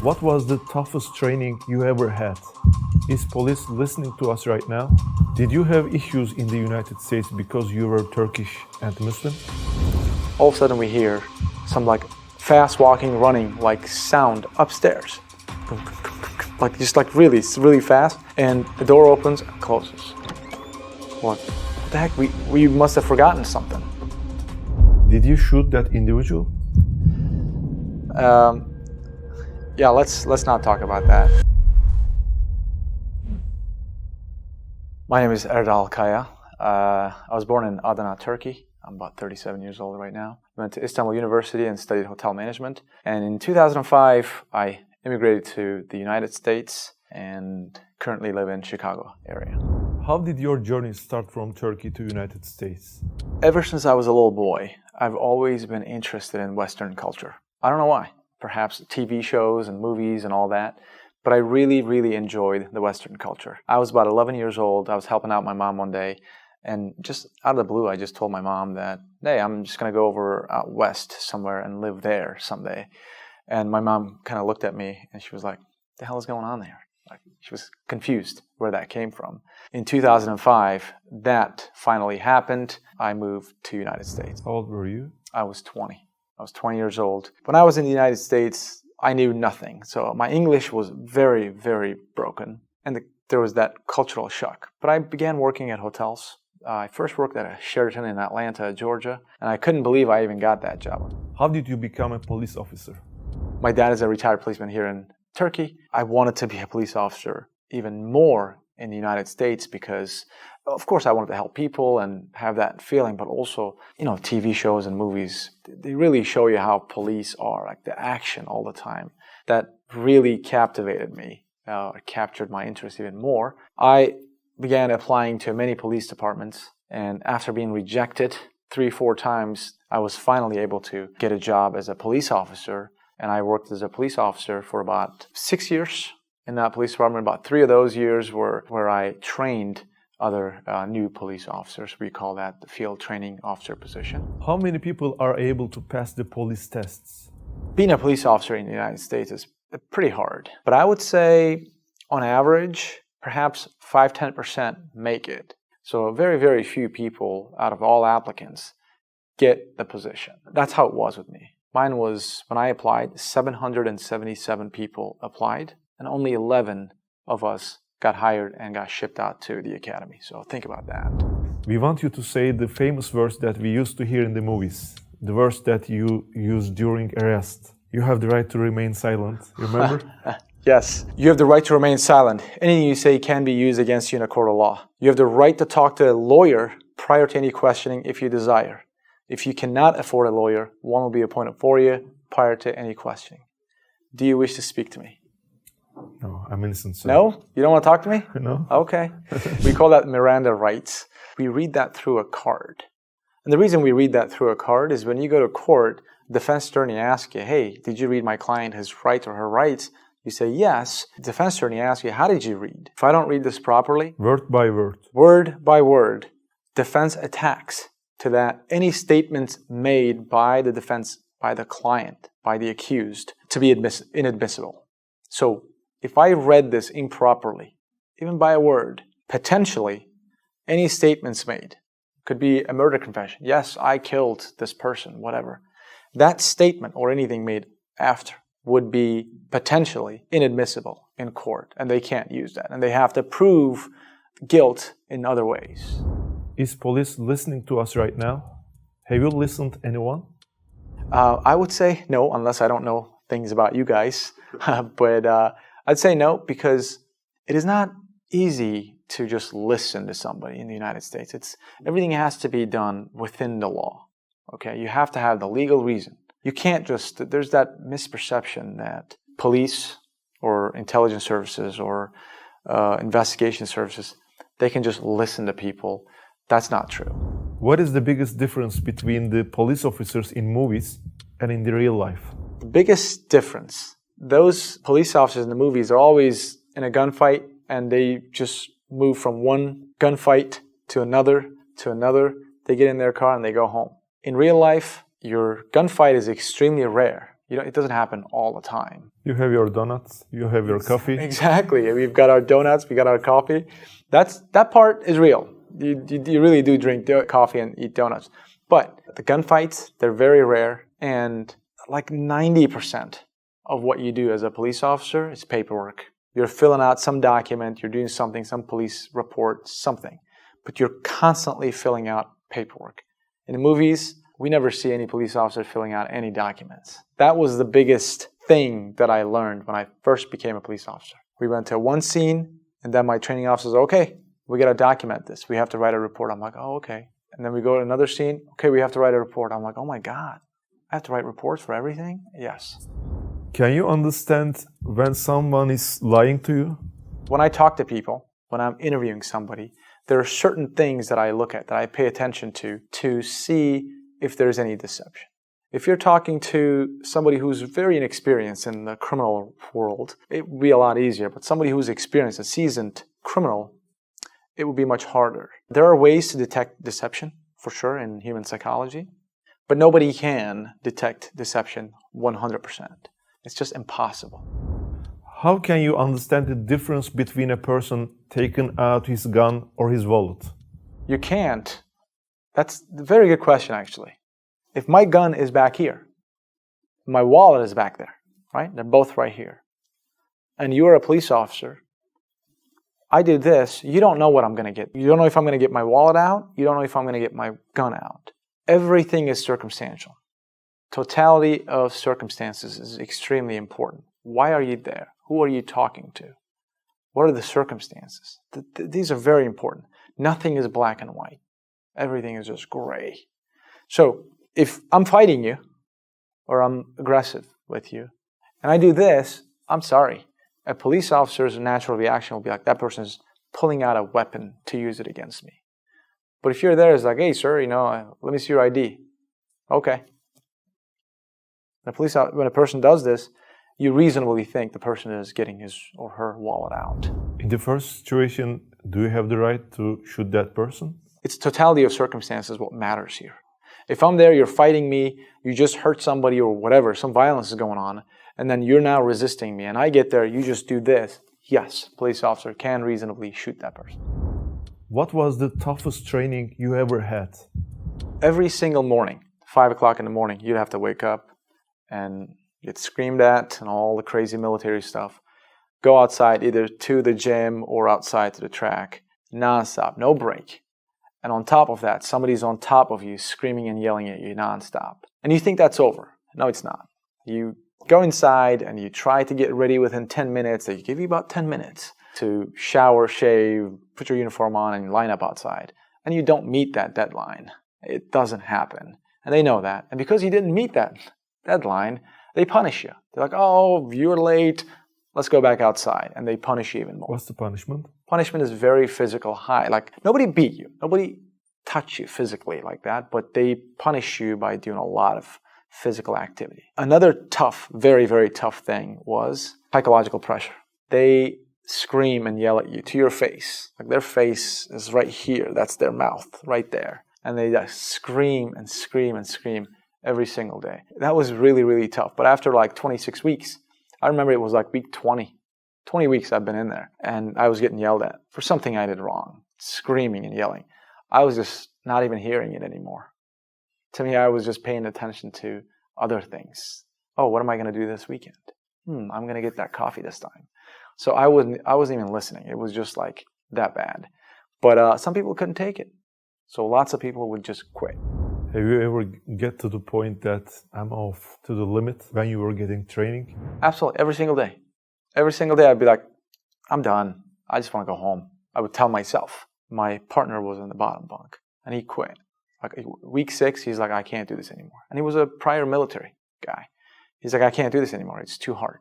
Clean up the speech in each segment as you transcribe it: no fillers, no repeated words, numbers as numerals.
What was the toughest training you ever had? Is police listening to us right now? Did you have issues in the United States because you were Turkish and Muslim? All of a sudden we hear some like fast walking, running like sound upstairs. Like just like really, really fast. And the door opens and closes. What the heck? We must have forgotten something. Did you shoot that individual? Yeah, let's not talk about that. My name is Erdal Kaya. I was born in Adana, Turkey. I'm about 37 years old right now. Went to Istanbul University and studied hotel management. And in 2005, I immigrated to the United States and currently live in Chicago area. How did your journey start from Turkey to United States? Ever since I was a little boy, I've always been interested in Western culture. I don't know why. Perhaps TV shows and movies and all that. But I really, really enjoyed the Western culture. I was about 11 years old. I was helping out my mom one day. And just out of the blue, I just told my mom that, hey, I'm just going to go over out west somewhere and live there someday. And my mom kind of looked at me and she was like, what the hell is going on there? Like, she was confused where that came from. In 2005, that finally happened. I moved to the United States. How old were you? I was 20. I was 20 years old. When I was in the United States, I knew nothing. So my English was very, very broken. And there was that cultural shock. But I began working at hotels. I first worked at a Sheraton in Atlanta, Georgia. And I couldn't believe I even got that job. How did you become a police officer? My dad is a retired policeman here in Turkey. I wanted to be a police officer even more in the United States because, of course, I wanted to help people and have that feeling, but also, TV shows and movies, they really show you how police are, like the action all the time. That really captivated me, captured my interest even more. I began applying to many police departments, and after being rejected 3-4 times, I was finally able to get a job as a police officer, and I worked as a police officer for about 6 years in that police department. About 3 of those years were where I trained other new police officers. We call that the field training officer position. How many people are able to pass the police tests? Being a police officer in the United States is pretty hard. But I would say, on average, perhaps 5-10% make it. So very, very few people out of all applicants get the position. That's how it was with me. Mine was, when I applied, 777 people applied, and only 11 of us got hired and got shipped out to the academy. So think about that. We want you to say the famous verse that we used to hear in the movies. The verse that you used during arrest. You have the right to remain silent. Remember? Yes. You have the right to remain silent. Anything you say can be used against you in a court of law. You have the right to talk to a lawyer prior to any questioning if you desire. If you cannot afford a lawyer, one will be appointed for you prior to any questioning. Do you wish to speak to me? No, I'm innocent, sir. No? You don't want to talk to me? No. Okay. We call that Miranda rights. We read that through a card. And the reason we read that through a card is when you go to court, the defense attorney asks you, hey, did you read my client his rights or her rights? You say yes. The defense attorney asks you, how did you read? If I don't read this properly, word by word, defense attacks to that any statements made by the defense, by the client, by the accused, to be inadmissible. So if I read this improperly, even by a word, potentially any statements made, could be a murder confession. Yes, I killed this person, whatever. That statement or anything made after would be potentially inadmissible in court, and they can't use that. And they have to prove guilt in other ways. Is police listening to us right now? Have you listened to anyone? I would say no, unless I don't know things about you guys. But I'd say no, because it is not easy to just listen to somebody in the United States. Everything has to be done within the law. Okay, you have to have the legal reason. You can't just, there's that misperception that police or intelligence services or investigation services, they can just listen to people. That's not true. What is the biggest difference between the police officers in movies and in the real life? The biggest difference, those police officers in the movies are always in a gunfight and they just move from one gunfight to another. They get in their car and they go home. In real life, your gunfight is extremely rare. It doesn't happen all the time. You have your donuts, you have your coffee. Exactly. We've got our donuts, we got our coffee. That part is real. You really do drink coffee and eat donuts. But the gunfights, they're very rare. And like 90% of what you do as a police officer is paperwork. You're filling out some document, you're doing something, some police report, something. But you're constantly filling out paperwork. In the movies, we never see any police officer filling out any documents. That was the biggest thing that I learned when I first became a police officer. We went to one scene, and then my training officer said, okay, we got to document this. We have to write a report. I'm like, oh, okay. And then we go to another scene. Okay, we have to write a report. I'm like, oh my God, I have to write reports for everything? Yes. Can you understand when someone is lying to you? When I talk to people, when I'm interviewing somebody, there are certain things that I look at, that I pay attention to see if there's any deception. If you're talking to somebody who's very inexperienced in the criminal world, it would be a lot easier. But somebody who's experienced, a seasoned criminal, it would be much harder. There are ways to detect deception, for sure, in human psychology. But nobody can detect deception 100%. It's just impossible. How can you understand the difference between a person taking out his gun or his wallet? You can't. That's a very good question, actually. If my gun is back here, my wallet is back there, right? They're both right here. And you're a police officer. I do this, you don't know what I'm going to get. You don't know if I'm going to get my wallet out. You don't know if I'm going to get my gun out. Everything is circumstantial. Totality of circumstances is extremely important. Why are you there? Who are you talking to? What are the circumstances? These are very important. Nothing is black and white. Everything is just gray. So if I'm fighting you, or I'm aggressive with you, and I do this, I'm sorry. A police officer's natural reaction will be like, that person's pulling out a weapon to use it against me. But if you're there, it's like, hey, sir, let me see your ID. Okay. When a person does this, you reasonably think the person is getting his or her wallet out. In the first situation, do you have the right to shoot that person? It's totality of circumstances what matters here. If I'm there, you're fighting me, you just hurt somebody or whatever, some violence is going on, and then you're now resisting me, and I get there, you just do this. Yes, police officer can reasonably shoot that person. What was the toughest training you ever had? Every single morning, 5 o'clock in the morning, you'd have to wake up and get screamed at and all the crazy military stuff. Go outside either to the gym or outside to the track, nonstop, no break. And on top of that, somebody's on top of you screaming and yelling at you nonstop. And you think that's over. No, it's not. You go inside and you try to get ready within 10 minutes. They give you about 10 minutes to shower, shave, put your uniform on, and line up outside. And you don't meet that deadline. It doesn't happen. And they know that. And because you didn't meet that deadline, they punish you. They're like, oh, you're late. Let's go back outside. And they punish you even more. What's the punishment? Punishment is very physical, high. Like, nobody beat you. Nobody touched you physically like that. But they punish you by doing a lot of physical activity. Another tough, very, very tough thing was psychological pressure. They scream and yell at you to your face. Like, their face is right here. That's their mouth right there. And they just scream and scream and scream every single day. That was really, really tough. But after like 26 weeks, I remember it was like week 20. 20 weeks I've been in there, and I was getting yelled at for something I did wrong, screaming and yelling. I was just not even hearing it anymore. To me, I was just paying attention to other things. Oh, what am I going to do this weekend? I'm going to get that coffee this time. So I wasn't even listening. It was just like that bad. But some people couldn't take it. So lots of people would just quit. Have you ever get to the point that I'm off to the limit when you were getting training? Absolutely. Every single day. Every single day I'd be like, I'm done. I just want to go home. I would tell myself. My partner was in the bottom bunk and he quit. Like week 6, he's like, I can't do this anymore. And he was a prior military guy. He's like, I can't do this anymore. It's too hard.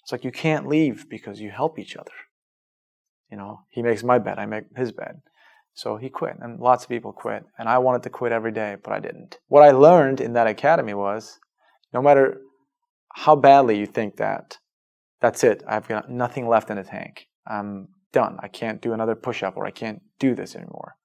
It's like, you can't leave because you help each other. He makes my bed, I make his bed. So he quit, and lots of people quit. And I wanted to quit every day, but I didn't. What I learned in that academy was, no matter how badly you think that, that's it. I've got nothing left in the tank. I'm done. I can't do another push-up, or I can't do this anymore.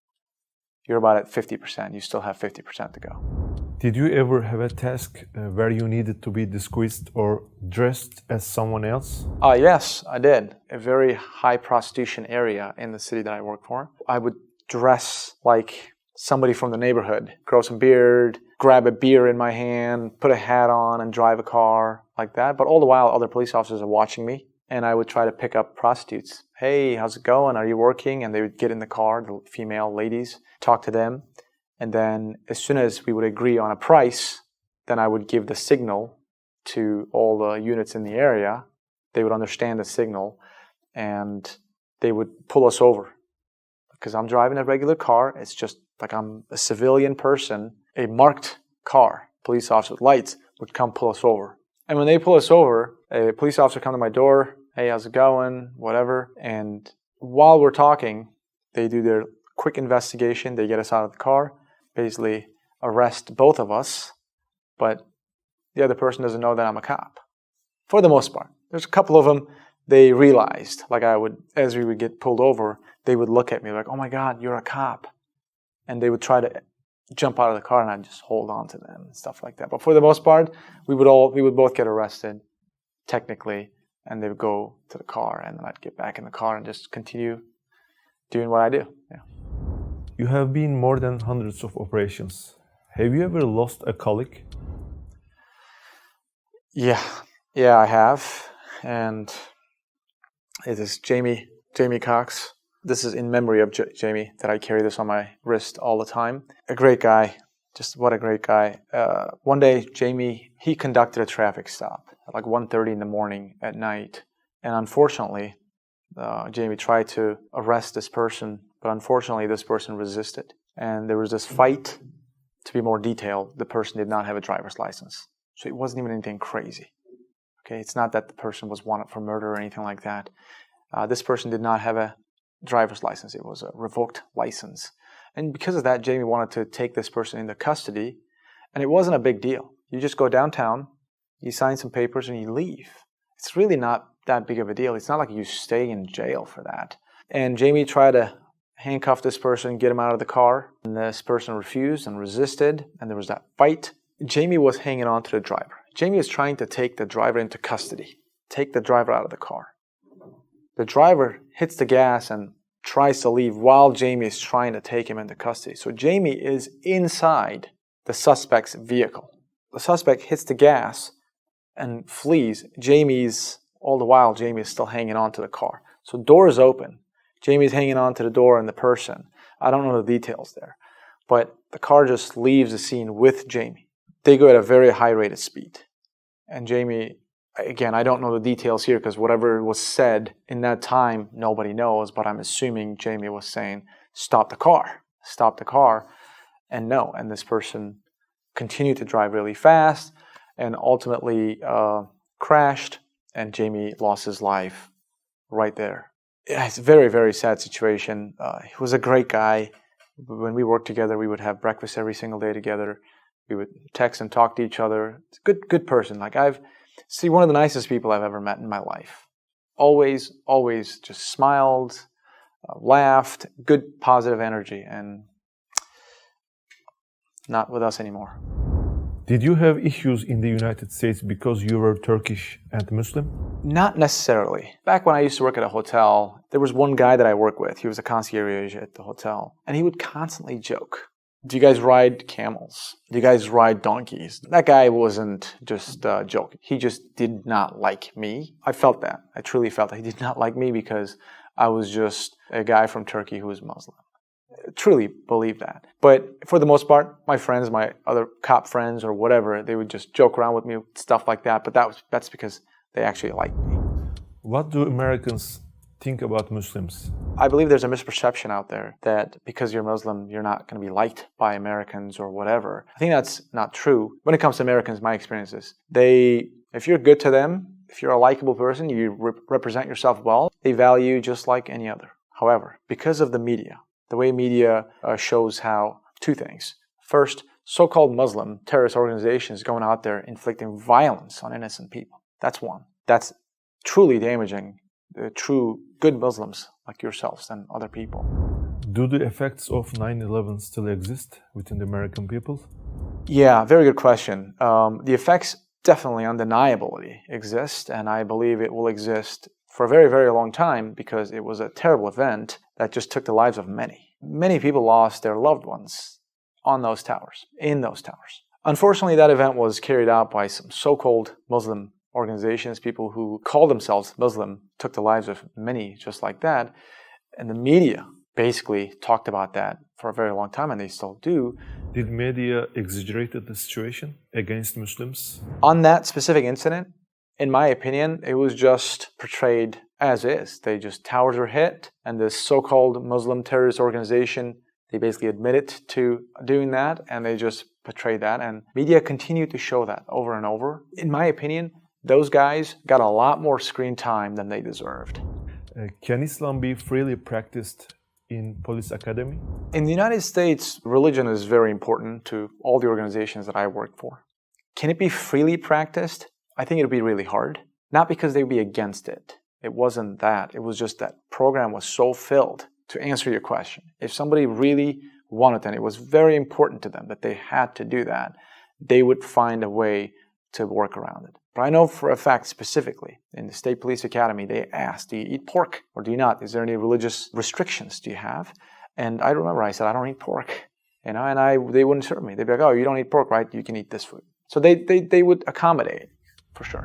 You're about at 50%. You still have 50% to go. Did you ever have a task where you needed to be disguised or dressed as someone else? Yes, I did. A very high prostitution area in the city that I worked for. I would dress like somebody from the neighborhood, grow some beard, grab a beer in my hand, put a hat on and drive a car like that. But all the while, other police officers are watching me, and I would try to pick up prostitutes. Hey, how's it going? Are you working? And they would get in the car, the female ladies, talk to them. And then as soon as we would agree on a price, then I would give the signal to all the units in the area. They would understand the signal and they would pull us over. Because I'm driving a regular car, it's just like I'm a civilian person. A marked car, police officer with lights, would come pull us over. And when they pull us over, a police officer come to my door, hey, how's it going, whatever. And while we're talking, they do their quick investigation, they get us out of the car, basically arrest both of us, but the other person doesn't know that I'm a cop. For the most part. There's a couple of them, they realized, like as we would get pulled over, they would look at me like, oh my God, you're a cop. And they would try to jump out of the car and I'd just hold on to them and stuff like that. But for the most part, we would both get arrested, technically, and they would go to the car and then I'd get back in the car and just continue doing what I do. Yeah. You have been more than hundreds of operations. Have you ever lost a colleague? Yeah, I have. And it is Jamie Cox. This is in memory of Jamie, that I carry this on my wrist all the time. A great guy, just what a great guy. One day, Jamie, he conducted a traffic stop at like 1:30 in the morning at night. And unfortunately, Jamie tried to arrest this person, but unfortunately this person resisted. And there was this fight. To be more detailed, the person did not have a driver's license. So it wasn't even anything crazy. Okay, it's not that the person was wanted for murder or anything like that. This person did not have a driver's license. It was a revoked license. And because of that, Jamie wanted to take this person into custody. And it wasn't a big deal. You just go downtown, you sign some papers, and you leave. It's really not that big of a deal. It's not like you stay in jail for that. And Jamie tried to handcuff this person, get him out of the car. And this person refused and resisted. And there was that fight. Jamie was hanging on to the driver. Jamie is trying to take the driver into custody, take the driver out of the car. The driver hits the gas and tries to leave while Jamie is trying to take him into custody. So Jamie is inside the suspect's vehicle. The suspect hits the gas and flees. All the while, Jamie is still hanging on to the car. So door is open. Jamie's hanging on to the door and the person. I don't know the details there. But the car just leaves the scene with Jamie. They go at a very high rate of speed. And Jamie, again, I don't know the details here because whatever was said in that time, nobody knows, but I'm assuming Jamie was saying, stop the car. And no, and this person continued to drive really fast and ultimately crashed, and Jamie lost his life right there. It's a very, very sad situation. He was a great guy. When we worked together, we would have breakfast every single day together. We would text and talk to each other. It's a good person. Like one of the nicest people I've ever met in my life. Always just smiled, laughed, good positive energy, and not with us anymore. Did you have issues in the United States because you were Turkish and Muslim? Not necessarily. Back when I used to work at a hotel, there was one guy that I worked with. He was a concierge at the hotel, and he would constantly joke. Do you guys ride camels? Do you guys ride donkeys? That guy wasn't just joking. He just did not like me. I felt that. I truly felt that he did not like me because I was just a guy from Turkey who was Muslim. I truly believe that. But for the most part, my friends, my other cop friends or whatever, they would just joke around with me, stuff like that. But that's because they actually liked me. What do Americans think about Muslims? I believe there's a misperception out there that because you're Muslim, you're not going to be liked by Americans or whatever. I think that's not true. When it comes to Americans, my experience is if you're good to them, if you're a likable person, you represent yourself well, they value you just like any other. However, because of the media, the way media shows how two things. First, so-called Muslim terrorist organizations going out there inflicting violence on innocent people. That's one. That's truly damaging the true good Muslims like yourselves and other people. Do the effects of 9/11 still exist within the American people? Yeah, very good question. The effects definitely undeniably exist, and I believe it will exist for a very, very long time because it was a terrible event that just took the lives of many. Many people lost their loved ones on those towers, in those towers. Unfortunately, that event was carried out by some so-called Muslim organizations, people who call themselves Muslim, took the lives of many just like that, and the media basically talked about that for a very long time, and they still do. Did media exaggerated the situation against Muslims? On that specific incident, in my opinion, it was just portrayed as is. Towers were hit, and this so-called Muslim terrorist organization, they basically admitted to doing that, and they just portrayed that, and media continued to show that over and over. In my opinion, those guys got a lot more screen time than they deserved. Can Islam be freely practiced in police academy? In the United States, religion is very important to all the organizations that I work for. Can it be freely practiced? I think it would be really hard. Not because they'd be against it. It wasn't that. It was just that program was so filled. To answer your question, if somebody really wanted that, it was very important to them that they had to do that, they would find a way to work around it. But I know for a fact specifically, in the State Police Academy, they asked, do you eat pork or do you not? Is there any religious restrictions do you have? And I remember I said, I don't eat pork. And they wouldn't serve me. They'd be like, oh, you don't eat pork, right? You can eat this food. So they would accommodate, for sure.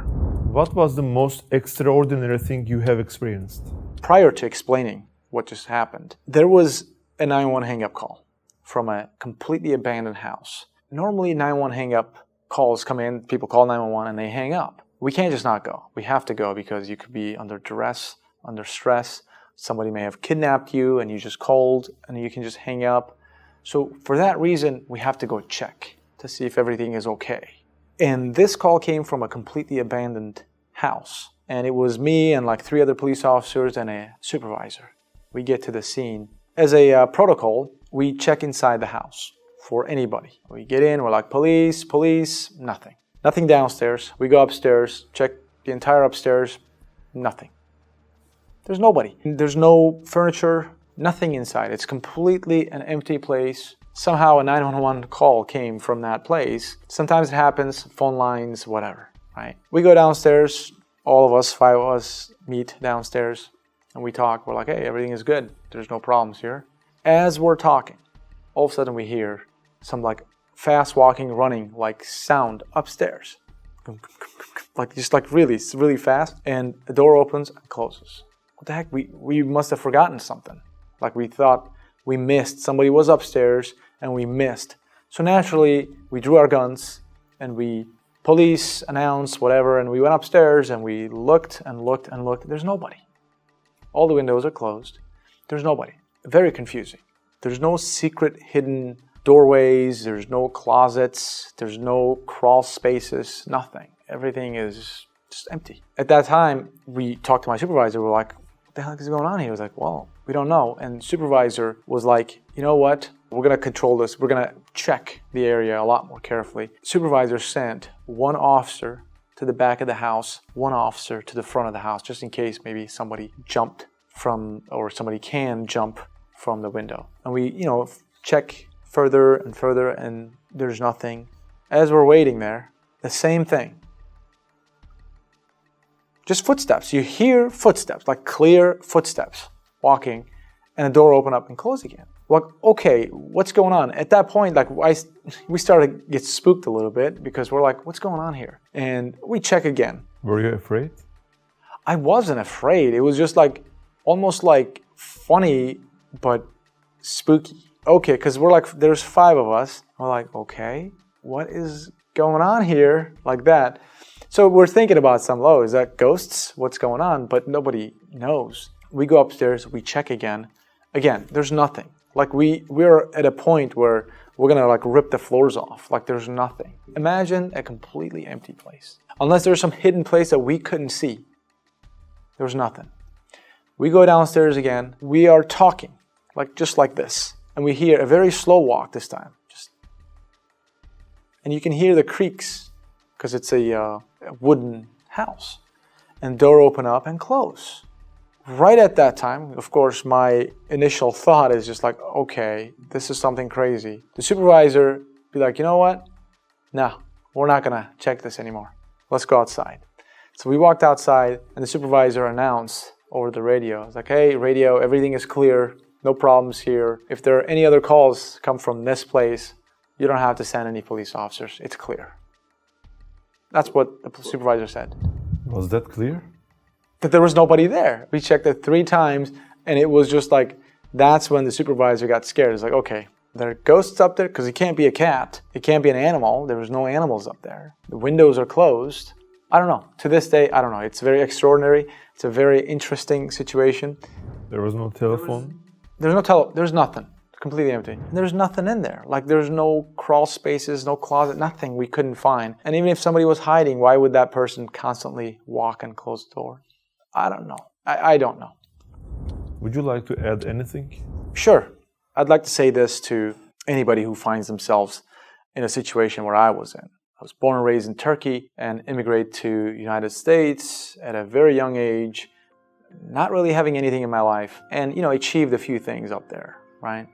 What was the most extraordinary thing you have experienced? Prior to explaining what just happened, there was a 911 hang-up call from a completely abandoned house. Normally 911 hang-up calls come in, people call 911 and they hang up. We can't just not go. We have to go because you could be under duress, under stress. Somebody may have kidnapped you and you just called and you can just hang up. So for that reason, we have to go check to see if everything is okay. And this call came from a completely abandoned house. And it was me and like 3 other police officers and a supervisor. We get to the scene. As a protocol, we check inside the house for anybody. We get in, we're like, police, police, nothing. Nothing downstairs. We go upstairs, check the entire upstairs, nothing. There's nobody. There's no furniture, nothing inside. It's completely an empty place. Somehow a 911 call came from that place. Sometimes it happens, phone lines, whatever, right? We go downstairs, all of us, 5 of us, meet downstairs, and we talk. We're like, hey, everything is good. There's no problems here. As we're talking, all of a sudden we hear some like fast walking, running like sound upstairs. Like just like really, really fast. And the door opens and closes. What the heck? We must have forgotten something. Like we thought we missed. Somebody was upstairs and we missed. So naturally we drew our guns and police announced whatever, and we went upstairs and we looked and looked and looked. There's nobody. All the windows are closed. There's nobody. Very confusing. There's no secret hidden doorways. There's no closets. There's no crawl spaces. Nothing. Everything is just empty. At that time, we talked to my supervisor. We're like, what the heck is going on here? He was like, well, we don't know. And supervisor was like, you know what? We're going to control this. We're going to check the area a lot more carefully. Supervisor sent 1 officer to the back of the house, 1 officer to the front of the house, just in case maybe somebody jumped from, or somebody can jump from the window. And we, check further and further, and there's nothing. As we're waiting there, the same thing. Just footsteps. You hear footsteps, like clear footsteps walking, and the door open up and close again. Like, okay, what's going on? At that point, like we started to get spooked a little bit because we're like, what's going on here? And we check again. Were you afraid? I wasn't afraid. It was just like, almost like funny, but spooky. Okay, because we're like, there's 5 of us. We're like, okay, what is going on here? Like that. So we're thinking about is that ghosts? What's going on? But nobody knows. We go upstairs, we check again. Again, there's nothing. Like we're at a point where we're gonna like rip the floors off. Like there's nothing. Imagine a completely empty place. Unless there's some hidden place that we couldn't see. There's nothing. We go downstairs again. We are talking, just like this. And we hear a very slow walk this time. And you can hear the creaks because it's a wooden house. And door open up and close. Right at that time, of course, my initial thought is just like, okay, this is something crazy. The supervisor be like, you know what? no, we're not gonna check this anymore. Let's go outside. So we walked outside and the supervisor announced over the radio. It's like, hey, radio, everything is clear. No problems here. If there are any other calls come from this place, you don't have to send any police officers. It's clear. That's what the supervisor said. Was that clear? That there was nobody there. We checked it 3 times and it was just like, that's when the supervisor got scared. It's like, okay, there are ghosts up there because it can't be a cat. It can't be an animal. There was no animals up there. The windows are closed. I don't know. To this day, I don't know. It's very extraordinary. It's a very interesting situation. There was no telephone? There's nothing. Completely empty. There's nothing in there. Like there's no crawl spaces, no closet, nothing we couldn't find. And even if somebody was hiding, why would that person constantly walk and close the door? I don't know. I don't know. Would you like to add anything? Sure. I'd like to say this to anybody who finds themselves in a situation where I was in. I was born and raised in Turkey and immigrated to United States at a very young age, not really having anything in my life, and achieved a few things up there, right?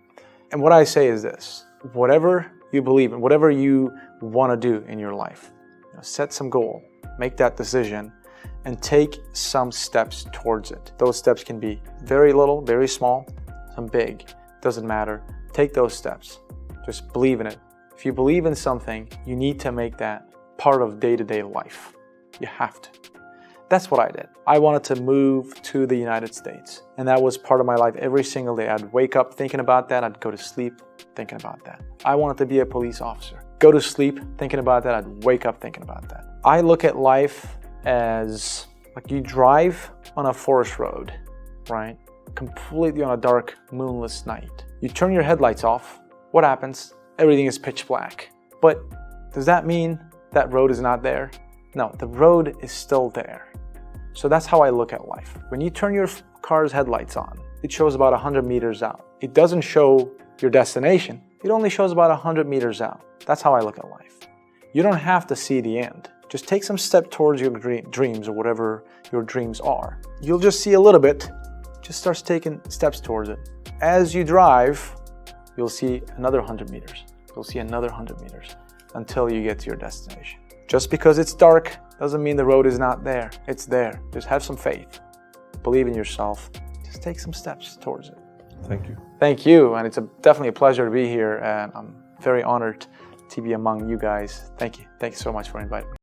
And what I say is this: whatever you believe in, whatever you want to do in your life, set some goal, make that decision, and take some steps towards it. Those steps can be very little, very small, some big, doesn't matter. Take those steps. Just believe in it. If you believe in something, you need to make that part of day-to-day life. You have to. That's what I did. I wanted to move to the United States, and that was part of my life every single day. I'd wake up thinking about that. I'd go to sleep thinking about that. I wanted to be a police officer. Go to sleep thinking about that. I'd wake up thinking about that. I look at life as like you drive on a forest road, right? Completely on a dark, moonless night. You turn your headlights off. What happens? Everything is pitch black. But does that mean that road is not there? No, the road is still there. So that's how I look at life. When you turn your car's headlights on, it shows about 100 meters out. It doesn't show your destination. It only shows about 100 meters out. That's how I look at life. You don't have to see the end. Just take some step towards your dreams or whatever your dreams are. You'll just see a little bit. Just start taking steps towards it. As you drive, you'll see another 100 meters. You'll see another 100 meters until you get to your destination. Just because it's dark doesn't mean the road is not there. It's there. Just have some faith. Believe in yourself. Just take some steps towards it. Thank you. Thank you. And it's definitely a pleasure to be here. And I'm very honored to be among you guys. Thank you. Thank you so much for inviting me.